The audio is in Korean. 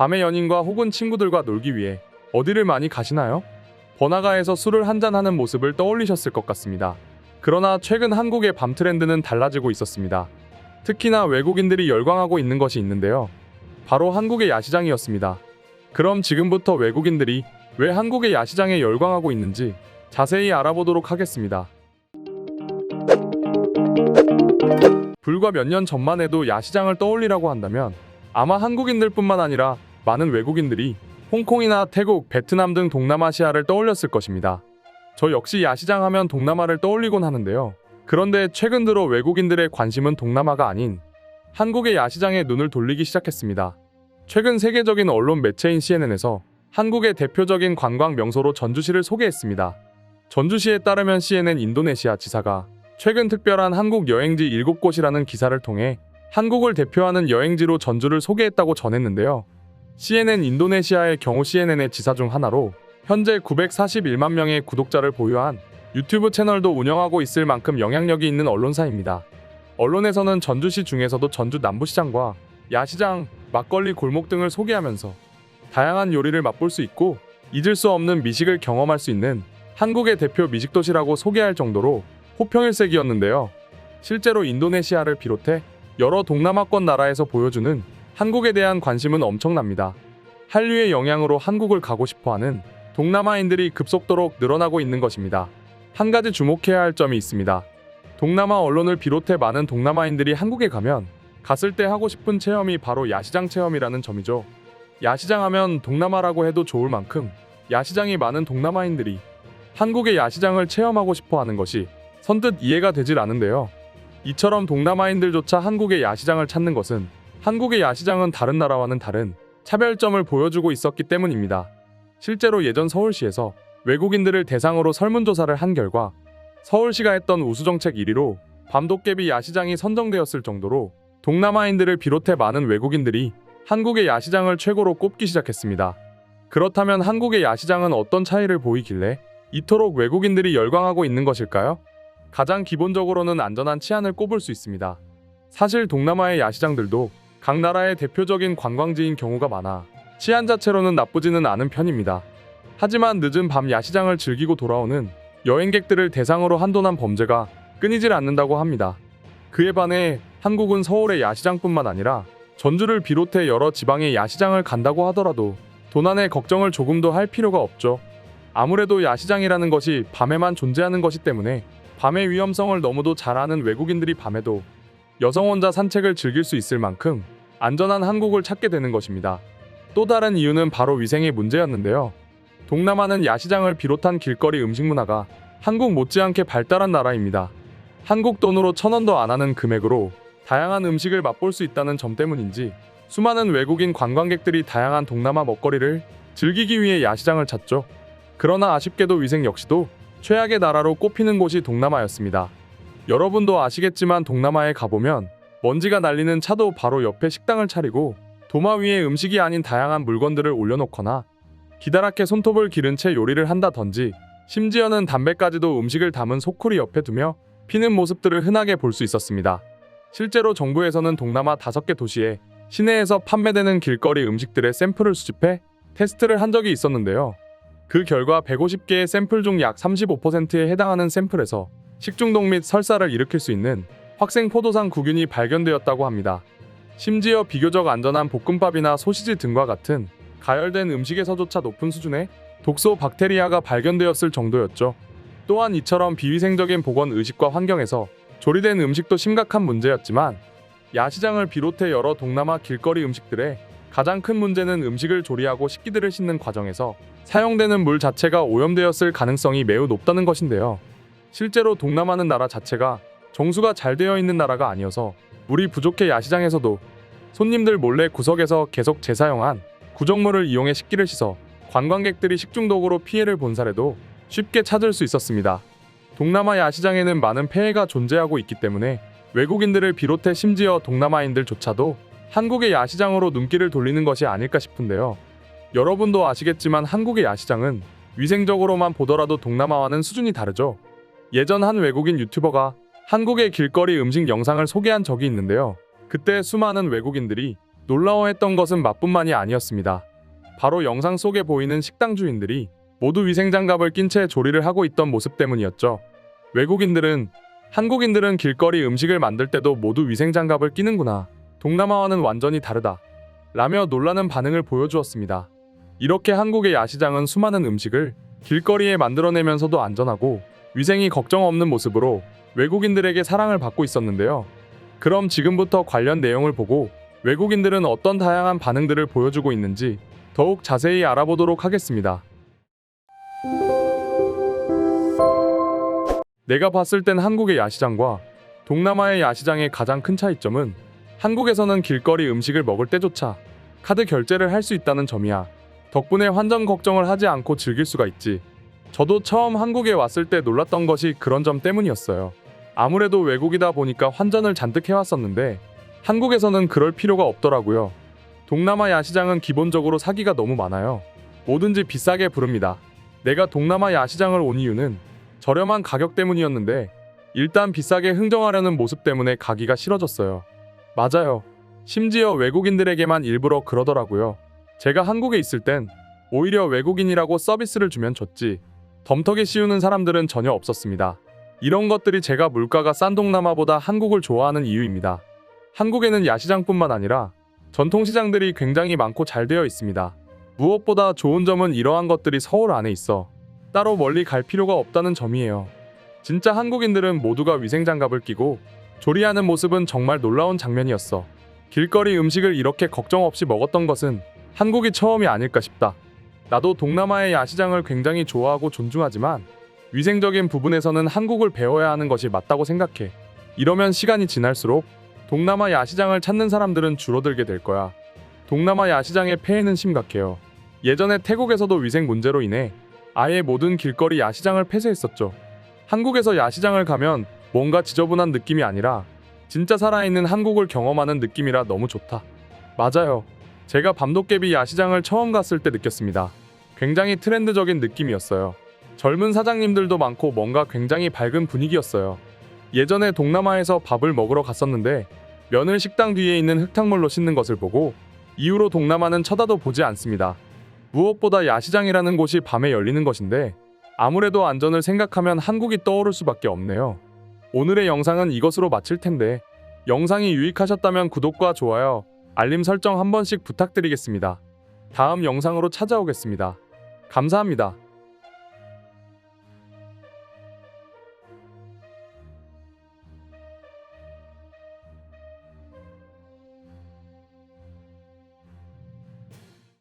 밤에 연인과 혹은 친구들과 놀기 위해 어디를 많이 가시나요? 번화가에서 술을 한잔하는 모습을 떠올리셨을 것 같습니다. 그러나 최근 한국의 밤 트렌드는 달라지고 있었습니다. 특히나 외국인들이 열광하고 있는 것이 있는데요. 바로 한국의 야시장이었습니다. 그럼 지금부터 외국인들이 왜 한국의 야시장에 열광하고 있는지 자세히 알아보도록 하겠습니다. 불과 몇 년 전만 해도 야시장을 떠올리라고 한다면 아마 한국인들뿐만 아니라 많은 외국인들이 홍콩이나 태국, 베트남 등 동남아시아를 떠올렸을 것입니다. 저 역시 야시장 하면 동남아를 떠올리곤 하는데요. 그런데 최근 들어 외국인들의 관심은 동남아가 아닌 한국의 야시장에 눈을 돌리기 시작했습니다. 최근 세계적인 언론 매체인 CNN에서 한국의 대표적인 관광 명소로 전주시를 소개했습니다. 전주시에 따르면 CNN 인도네시아 지사가 최근 특별한 한국 여행지 7곳이라는 기사를 통해 한국을 대표하는 여행지로 전주를 소개했다고 전했는데요. CNN 인도네시아의 경우 CNN의 지사 중 하나로 현재 941만 명의 구독자를 보유한 유튜브 채널도 운영하고 있을 만큼 영향력이 있는 언론사입니다. 언론에서는 전주시 중에서도 전주 남부시장과 야시장, 막걸리 골목 등을 소개하면서 다양한 요리를 맛볼 수 있고 잊을 수 없는 미식을 경험할 수 있는 한국의 대표 미식도시라고 소개할 정도로 호평일색이었는데요. 실제로 인도네시아를 비롯해 여러 동남아권 나라에서 보여주는 한국에 대한 관심은 엄청납니다. 한류의 영향으로 한국을 가고 싶어하는 동남아인들이 급속도로 늘어나고 있는 것입니다. 한 가지 주목해야 할 점이 있습니다. 동남아 언론을 비롯해 많은 동남아인들이 한국에 가면 갔을 때 하고 싶은 체험이 바로 야시장 체험이라는 점이죠. 야시장 하면 동남아라고 해도 좋을 만큼 야시장이 많은 동남아인들이 한국의 야시장을 체험하고 싶어 하는 것이 선뜻 이해가 되질 않은데요. 이처럼 동남아인들조차 한국의 야시장을 찾는 것은 한국의 야시장은 다른 나라와는 다른 차별점을 보여주고 있었기 때문입니다. 실제로 예전 서울시에서 외국인들을 대상으로 설문조사를 한 결과 서울시가 했던 우수정책 1위로 밤도깨비 야시장이 선정되었을 정도로 동남아인들을 비롯해 많은 외국인들이 한국의 야시장을 최고로 꼽기 시작했습니다. 그렇다면 한국의 야시장은 어떤 차이를 보이길래 이토록 외국인들이 열광하고 있는 것일까요? 가장 기본적으로는 안전한 치안을 꼽을 수 있습니다. 사실 동남아의 야시장들도 각 나라의 대표적인 관광지인 경우가 많아 치안 자체로는 나쁘지는 않은 편입니다. 하지만 늦은 밤 야시장을 즐기고 돌아오는 여행객들을 대상으로 한도난 범죄가 끊이질 않는다고 합니다. 그에 반해 한국은 서울의 야시장뿐만 아니라 전주를 비롯해 여러 지방의 야시장을 간다고 하더라도 도난의 걱정을 조금도 할 필요가 없죠. 아무래도 야시장이라는 것이 밤에만 존재하는 것이 때문에 밤의 위험성을 너무도 잘 아는 외국인들이 밤에도 여성 혼자 산책을 즐길 수 있을 만큼 안전한 한국을 찾게 되는 것입니다. 또 다른 이유는 바로 위생의 문제였는데요. 동남아는 야시장을 비롯한 길거리 음식 문화가 한국 못지않게 발달한 나라입니다. 한국 돈으로 1,000원도 안 하는 금액으로 다양한 음식을 맛볼 수 있다는 점 때문인지 수많은 외국인 관광객들이 다양한 동남아 먹거리를 즐기기 위해 야시장을 찾죠. 그러나 아쉽게도 위생 역시도 최악의 나라로 꼽히는 곳이 동남아였습니다. 여러분도 아시겠지만 동남아에 가보면 먼지가 날리는 차도 바로 옆에 식당을 차리고 도마 위에 음식이 아닌 다양한 물건들을 올려놓거나 기다랗게 손톱을 기른 채 요리를 한다든지 심지어는 담배까지도 음식을 담은 소쿠리 옆에 두며 피는 모습들을 흔하게 볼 수 있었습니다. 실제로 정부에서는 동남아 5개 도시에 시내에서 판매되는 길거리 음식들의 샘플을 수집해 테스트를 한 적이 있었는데요. 그 결과 150개의 샘플 중 약 35%에 해당하는 샘플에서 식중독 및 설사를 일으킬 수 있는 확생포도상 구균이 발견되었다고 합니다. 심지어 비교적 안전한 볶음밥이나 소시지 등과 같은 가열된 음식에서조차 높은 수준의 독소 박테리아가 발견되었을 정도였죠. 또한 이처럼 비위생적인 보건 의식과 환경에서 조리된 음식도 심각한 문제였지만 야시장을 비롯해 여러 동남아 길거리 음식들의 가장 큰 문제는 음식을 조리하고 식기들을 씻는 과정에서 사용되는 물 자체가 오염되었을 가능성이 매우 높다는 것인데요. 실제로 동남아는 나라 자체가 정수가 잘 되어 있는 나라가 아니어서 물이 부족해 야시장에서도 손님들 몰래 구석에서 계속 재사용한 구정물을 이용해 식기를 씻어 관광객들이 식중독으로 피해를 본 사례도 쉽게 찾을 수 있었습니다. 동남아 야시장에는 많은 폐해가 존재하고 있기 때문에 외국인들을 비롯해 심지어 동남아인들조차도 한국의 야시장으로 눈길을 돌리는 것이 아닐까 싶은데요. 여러분도 아시겠지만 한국의 야시장은 위생적으로만 보더라도 동남아와는 수준이 다르죠. 예전 한 외국인 유튜버가 한국의 길거리 음식 영상을 소개한 적이 있는데요. 그때 수많은 외국인들이 놀라워했던 것은 맛뿐만이 아니었습니다. 바로 영상 속에 보이는 식당 주인들이 모두 위생장갑을 낀 채 조리를 하고 있던 모습 때문이었죠. 한국인들은 길거리 음식을 만들 때도 모두 위생장갑을 끼는구나. 동남아와는 완전히 다르다. 라며 놀라는 반응을 보여주었습니다. 이렇게 한국의 야시장은 수많은 음식을 길거리에 만들어내면서도 안전하고 위생이 걱정 없는 모습으로 외국인들에게 사랑을 받고 있었는데요. 그럼 지금부터 관련 내용을 보고 외국인들은 어떤 다양한 반응들을 보여주고 있는지 더욱 자세히 알아보도록 하겠습니다. 내가 봤을 땐 한국의 야시장과 동남아의 야시장의 가장 큰 차이점은 한국에서는 길거리 음식을 먹을 때조차 카드 결제를 할 수 있다는 점이야. 덕분에 환전 걱정을 하지 않고 즐길 수가 있지. 저도 처음 한국에 왔을 때 놀랐던 것이 그런 점 때문이었어요. 아무래도 외국이다 보니까 환전을 잔뜩 해왔었는데 한국에서는 그럴 필요가 없더라고요. 동남아 야시장은 기본적으로 사기가 너무 많아요. 뭐든지 비싸게 부릅니다. 내가 동남아 야시장을 온 이유는 저렴한 가격 때문이었는데 일단 비싸게 흥정하려는 모습 때문에 가기가 싫어졌어요. 맞아요. 심지어 외국인들에게만 일부러 그러더라고요. 제가 한국에 있을 땐 오히려 외국인이라고 서비스를 주면 좋지. 덤터기 씌우는 사람들은 전혀 없었습니다. 이런 것들이 제가 물가가 싼 동남아보다 한국을 좋아하는 이유입니다. 한국에는 야시장뿐만 아니라 전통시장들이 굉장히 많고 잘 되어 있습니다. 무엇보다 좋은 점은 이러한 것들이 서울 안에 있어 따로 멀리 갈 필요가 없다는 점이에요. 진짜 한국인들은 모두가 위생장갑을 끼고 조리하는 모습은 정말 놀라운 장면이었어. 길거리 음식을 이렇게 걱정 없이 먹었던 것은 한국이 처음이 아닐까 싶다. 나도 동남아의 야시장을 굉장히 좋아하고 존중하지만 위생적인 부분에서는 한국을 배워야 하는 것이 맞다고 생각해. 이러면 시간이 지날수록 동남아 야시장을 찾는 사람들은 줄어들게 될 거야. 동남아 야시장의 폐해는 심각해요. 예전에 태국에서도 위생 문제로 인해 아예 모든 길거리 야시장을 폐쇄했었죠. 한국에서 야시장을 가면 뭔가 지저분한 느낌이 아니라 진짜 살아있는 한국을 경험하는 느낌이라 너무 좋다. 맞아요. 제가 밤도깨비 야시장을 처음 갔을 때 느꼈습니다. 굉장히 트렌드적인 느낌이었어요. 젊은 사장님들도 많고 뭔가 굉장히 밝은 분위기였어요. 예전에 동남아에서 밥을 먹으러 갔었는데 면을 식당 뒤에 있는 흙탕물로 씻는 것을 보고 이후로 동남아는 쳐다도 보지 않습니다. 무엇보다 야시장이라는 곳이 밤에 열리는 것인데 아무래도 안전을 생각하면 한국이 떠오를 수밖에 없네요. 오늘의 영상은 이것으로 마칠 텐데 영상이 유익하셨다면 구독과 좋아요, 알림 설정 한 번씩 부탁드리겠습니다. 다음 영상으로 찾아오겠습니다. 감사합니다.